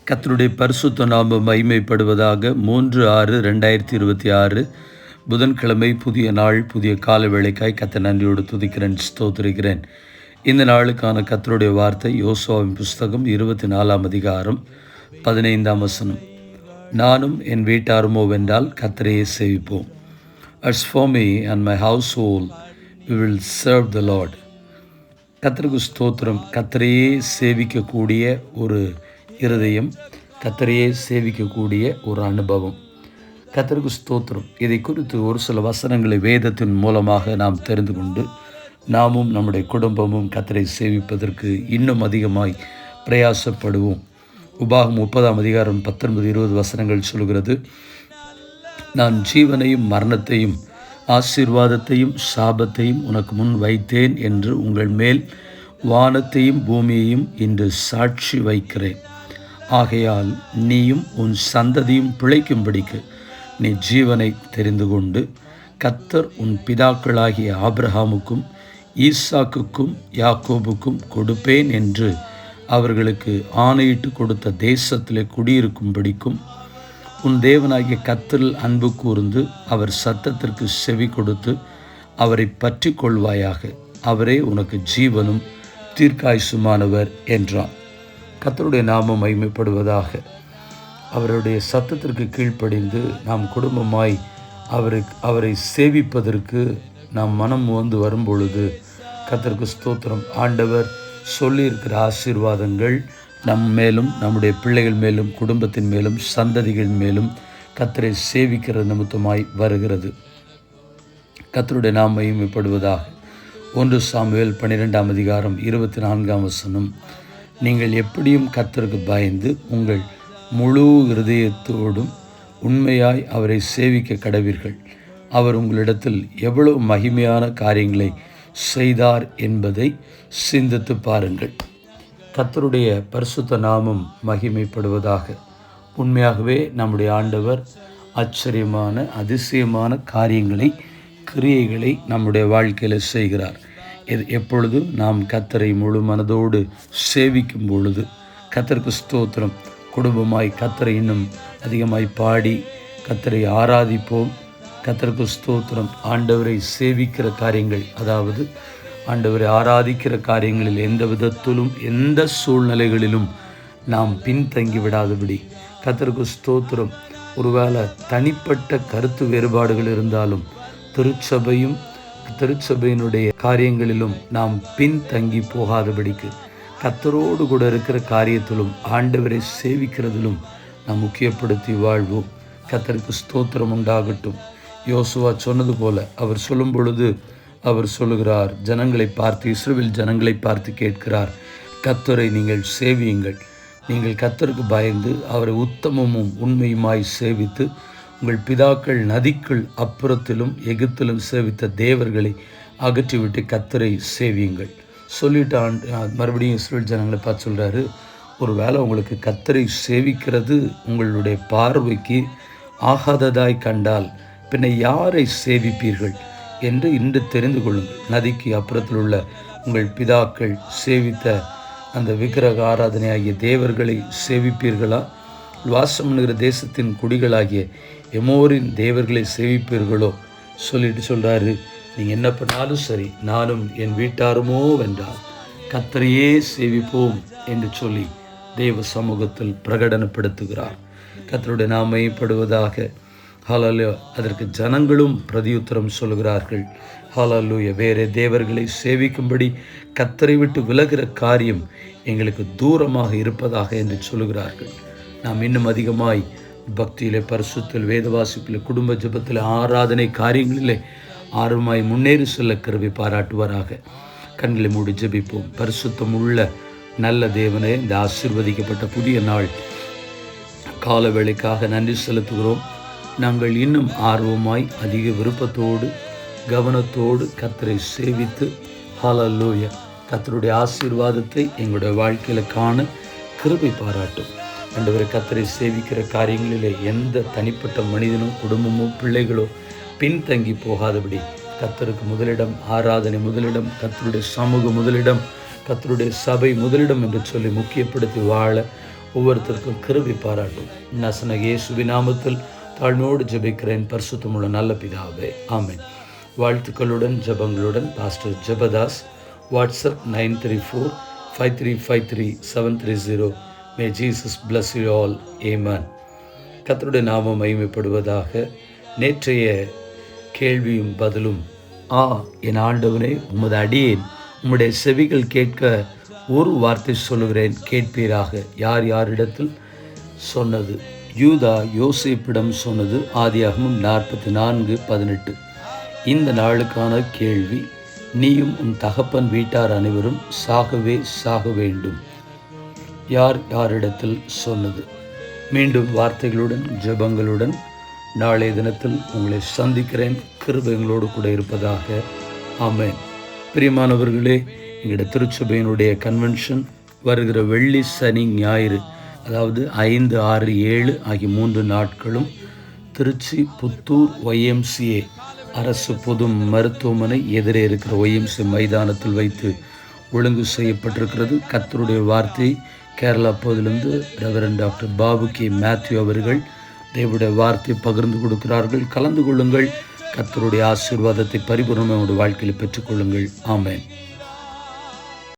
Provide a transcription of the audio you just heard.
கர்த்தருடைய பரிசுத்த நாமம் மகிமைப்படுவதாக. 3/6/2026 புதன்கிழமை, புதிய நாள், புதிய கால வேளைக்காய் கர்த்தர் நன்றியோடு துதிக்கிறேன், ஸ்தோத்திரிக்கிறேன். இந்த நாளுக்கான கர்த்தருடைய வார்த்தை யோசுவாவின் புஸ்தகம் 24ஆம் அதிகாரம் 15ஆம் வசனம். நானும் என் வீட்டாருமோ வென்றால் கர்த்தரையே சேவிப்போம். As for me and my household, we will serve the Lord. கர்த்தருக்கு ஸ்தோத்திரம். கர்த்தரையே சேவிக்கக்கூடிய ஒரு இருதயம், கர்த்தரையே சேவிக்கக்கூடிய ஒரு அனுபவம். கர்த்தருக்கு ஸ்தோத்திரம். இதை குறித்து ஒரு சில வசனங்களை வேதத்தின் மூலமாக நாம் தெரிந்து கொண்டு நாமும் நம்முடைய குடும்பமும் கர்த்தரை சேவிப்பதற்கு இன்னும் அதிகமாய் பிரயாசப்படுவோம். உபாகம் 30ஆம் அதிகாரம் 19-20 வசனங்கள் சொல்கிறது, நான் ஜீவனையும் மரணத்தையும் ஆசீர்வாதத்தையும் சாபத்தையும் உனக்கு முன் வைத்தேன் என்று உங்கள் மேல் வானத்தையும் பூமியையும் இன்று சாட்சி வைக்கிறேன். ஆகையால் நீயும் உன் சந்ததியும் பிழைக்கும்படிக்கு நீ ஜீவனை தெரிந்து கொண்டு கர்த்தர் உன் பிதாக்களாகிய ஆபிரகாமுக்கும் ஈசாக்குக்கும் யாக்கோபுக்கும் கொடுப்பேன் என்று அவர்களுக்கு ஆணையிட்டு கொடுத்த தேசத்திலே குடியிருக்கும்படிக்கும் உன் தேவனாகிய கர்த்தரில் அன்பு கூர்ந்து அவர் சத்தத்திற்கு செவி கொடுத்து அவரை பற்றி கொள்வாயாக. அவரே உனக்கு ஜீவனும் தீர்க்காயுசுமானவர் என்றான். கர்த்தருடைய நாமம் மகிமைப்படுவதாக. அவருடைய சத்தத்திற்கு கீழ்ப்படிந்து நாம் குடும்பமாய் அவரை சேவிப்பதற்கு நாம் மனம் வந்து வரும்பொழுது கர்த்தருக்கு ஸ்தோத்திரம். ஆண்டவர் சொல்லியிருக்கிற ஆசீர்வாதங்கள் நம் மேலும், நம்முடைய பிள்ளைகள் மேலும், குடும்பத்தின் மேலும், சந்ததிகள் மேலும் கர்த்தரை சேவிக்கிற நிமித்தமாய் வருகிறது. கர்த்தருடைய நாமம் மகிமைப்படுவதாக. 1 சாமுவேல் 12ஆம் அதிகாரம் 24ஆம் வசனம். நீங்கள் எப்படியும் கர்த்தருக்கு பயந்து உங்கள் முழு இருதயத்தோடும் உண்மையாய் அவரை சேவிக்க கடவீர்கள். அவர் உங்களிடத்தில் எவ்வளவு மகிமையான காரியங்களை செய்தார் என்பதை சிந்தித்து பாருங்கள். கர்த்தருடைய பரிசுத்த நாமம் மகிமைப்படுவதாக. உண்மையாகவே நம்முடைய ஆண்டவர் ஆச்சரியமான, அதிசயமான காரியங்களை, கிரியைகளை நம்முடைய வாழ்க்கையில் செய்கிறார். எப்பொழுதும் நாம் கர்த்தரை முழு மனதோடு சேவிக்கும் பொழுது கர்த்தருக்கு ஸ்தோத்திரம். குடும்பமாய் கர்த்தரை இன்னும் அதிகமாய் பாடி கர்த்தரை ஆராதிப்போம். கர்த்தருக்கு ஸ்தோத்திரம். ஆண்டவரை சேவிக்கிற காரியங்கள், அதாவது ஆண்டவரை ஆராதிக்கிற காரியங்களில் எந்த விதத்திலும், எந்த சூழ்நிலைகளிலும் நாம் பின்தங்கி விடாதபடி கர்த்தருக்கு ஸ்தோத்திரம். ஒருவேளை தனிப்பட்ட கருத்து வேறுபாடுகள் இருந்தாலும் திருச்சபையினுடைய காரியங்களிலும் நாம் பின்தங்கி போகாதபடிக்கு கர்த்தரோடு கூட இருக்கிற காரியத்திலும் ஆண்டவரை சேவிக்கிறதிலும் நாம் முக்கியப்படுத்தி வாழ்வோம். கர்த்தருக்கு ஸ்தோத்திரம் உண்டாகட்டும். யோசுவா சொன்னது போல அவர் சொல்லும் பொழுது அவர் சொல்லுகிறார், ஜனங்களை பார்த்து, இஸ்ரவேல் ஜனங்களை பார்த்து கேட்கிறார், கர்த்தரை நீங்கள் சேவியுங்கள். நீங்கள் கர்த்தருக்கு பயந்து அவரை உத்தமமும் உண்மையுமாய் சேவித்து உங்கள் பிதாக்கள் நதிக்குள் அப்புறத்திலும் எகிப்திலும் சேவித்த தேவர்களை அகற்றிவிட்டு கர்த்தரை சேவியுங்கள் சொல்லிட்டு மறுபடியும் இஸ்ரவேல் ஜனங்களை பார்த்து சொல்கிறாரு, ஒரு வேளை உங்களுக்கு கர்த்தரை சேவிக்கிறது உங்களுடைய பார்வைக்கு ஆகாததாய் கண்டால் பின்ன யாரை சேவிப்பீர்கள் என்று இன்று தெரிந்து கொள்ளுங்கள். நதிக்கு அப்புறத்தில் உள்ள உங்கள் பிதாக்கள் சேவித்த அந்த விக்கிரக ஆராதனை ஆகிய தேவர்களை சேவிப்பீர்களா? வாசம்னுகிற தேசத்தின் குடிகளாகிய எமோரின் தேவர்களை சேவிப்பீர்களோ? சொல்லிட்டு சொல்கிறாரு, நீங்கள் என்ன பண்ணாலும் சரி, நானும் என் வீட்டாருமோ வென்றால் கர்த்தரையே சேவிப்போம் என்று சொல்லி தேவ சமூகத்தில் பிரகடனப்படுத்துகிறார். கர்த்தருடைய நாமம் மகிமைப்படுவதாக. ஹல்லேலூயா. அதற்கு ஜனங்களும் பிரதியுத்தரம் சொல்கிறார்கள், ஹல்லேலூயா. வேறே தேவர்களை சேவிக்கும்படி கர்த்தரை விட்டு விலகிற காரியம் எங்களுக்கு தூரமாக இருப்பதாக என்று சொல்கிறார்கள். நாம் இன்னும் அதிகமாய் பக்தியிலே, பரிசுத்தில், வேத வாசிப்பில், குடும்ப ஜெபத்தில், ஆராதனை காரியங்களிலே ஆர்வமாய் முன்னேறி செல்ல கிருபை பாராட்டுவாராக. கண்களை மூடி ஜெபிப்போம். பரிசுத்தம் உள்ள நல்ல தேவனே, இந்த ஆசீர்வதிக்கப்பட்ட புதிய நாள் கால வேளைக்காக நன்றி செலுத்துகிறோம். நாங்கள் இன்னும் ஆர்வமாய், அதிக விருப்பத்தோடு, கவனத்தோடு கர்த்தரை சேவித்து, ஹல்லேலூயா, கர்த்தருடைய ஆசீர்வாதத்தை எங்களுடைய வாழ்க்கையில் காண கிருபை பாராட்டும். ஆண்டவரே, கர்த்தரை சேவிக்கிற காரியங்களிலே எந்த தனிப்பட்ட மனிதனோ, குடும்பமோ, பிள்ளைகளோ பின்தங்கி போகாதபடி கர்த்தருக்கு முதலிடம், ஆராதனை முதலிடம், கர்த்தருடைய சமூகம் முதலிடம், கர்த்தருடைய சபை முதலிடம் என்று சொல்லி முக்கியப்படுத்தி வாழ ஒவ்வொருத்தருக்கும் கிருபை பாராட்டும். நசனக இயேசுவின் நாமத்தில் தாழ்மையோடு ஜெபிக்கிறேன் பரிசுத்தமுள்ள நல்ல பிதாவே, ஆமென். வாழ்த்துக்களுடன் ஜெபங்களுடன் pastor Jebadas. WhatsApp 934-5353-730. May Jesus bless you all. Amen. கர்த்தருடைய நாமம் மகிமைப்படுவதாக. நேற்றைய கேள்வியும் பதிலும். என் ஆண்டவனே, உமது அடியேன் உம்முடைய செவிகள் கேட்க ஒரு வார்த்தை சொல்லுகிறேன், கேட்பீராக. யார் யாரிடத்தில் சொன்னது? யூதா யோசேப்பிடம் சொன்னது. ஆதியாகமம் 44:18. இந்த நாளுக்கான கேள்வி, நீயும் உன் தகப்பன் வீட்டார் அனைவரும் சாகவே சாக வேண்டும். யார் யாரிடத்தில் சொன்னது? மீண்டும் வார்த்தைகளுடன் ஜெபங்களுடன் நாளைய தினத்தில் உங்களை சந்திக்கிறேன். கிருபை எங்களோடு கூட இருப்பதாக. ஆமென். பிரியமானவர்களே, எங்களுடைய திருச்சபையினுடைய கன்வென்ஷன் வருகிற வெள்ளி, சனி, ஞாயிறு, அதாவது 5, 6, 7 ஆகிய 3 நாட்களும் திருச்சி புத்தூர் YMCA அரசு பொது மருத்துவமனை எதிரே இருக்கிற YMCA மைதானத்தில் வைத்து ஒழுங்கு செய்யப்பட்டிருக்கிறது. கர்த்தருடைய வார்த்தை கேரளா பகுதியிலிருந்து reverend doctor Babu K Mathew அவர்கள் தேவனுடைய வார்த்தை பகிர்ந்து கொடுக்கிறார்கள். கலந்து கொள்ளுங்கள். கர்த்தருடைய ஆசீர்வாதத்தை பரிபூர்ணமாக உங்களுடைய வாழ்க்கையில் பெற்றுக்கொள்ளுங்கள். ஆமென்.